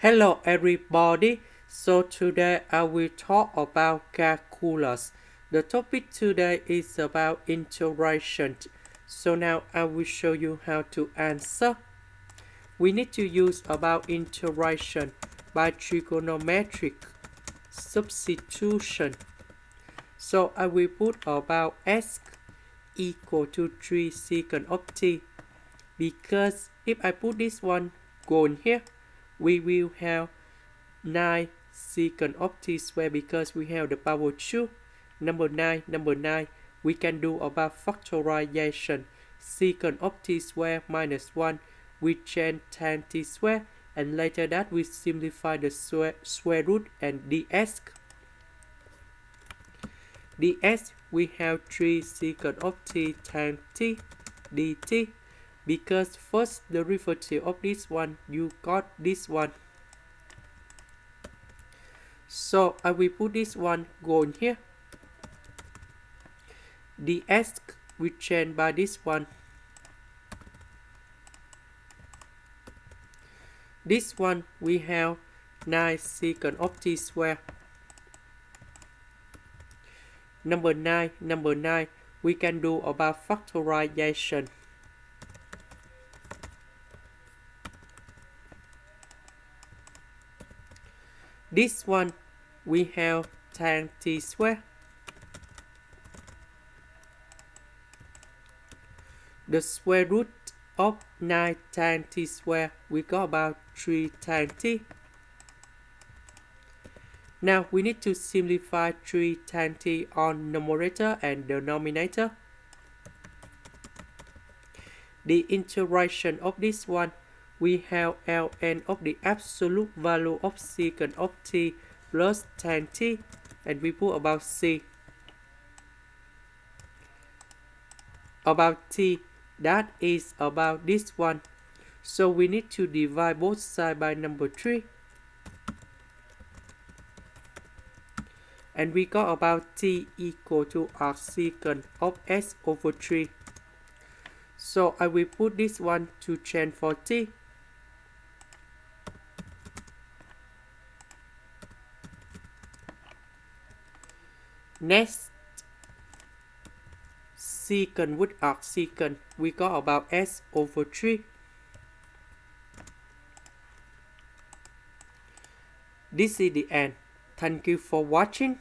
Hello everybody, so today I will talk about calculus. The topic today is about integration. So now I will show you how to answer. We need to use about integration by trigonometric substitution. So I will put about s equal to 3 secant of t, because if I put this one going here, we will have 9 secant of t square because we have the power 2. Number 9, we can do about factorization. Secant of t square minus 1, we change tan t square, and later that we simplify the square root and ds. ds, we have 3 secant of t tan t dt, because first derivative of this one, you got this one. So I will put this one going here. ds we change by this one. This one we have 9 secant of t square. Number 9, we can do about factorization. This one we have tan t square. The square root of 9 tan t square, we got about 3 tan t. Now we need to simplify 3 tan t on numerator and denominator. The integration of this one, we have ln of the absolute value of secant of t plus tan t, and we put about c. About t, that is about this one. So we need to divide both sides by number 3. And we got about t equal to arcsecant of s over 3. So I will put this one to change for t. Next, secant with arcsecant, we got about s over 3. This is the end. Thank you for watching.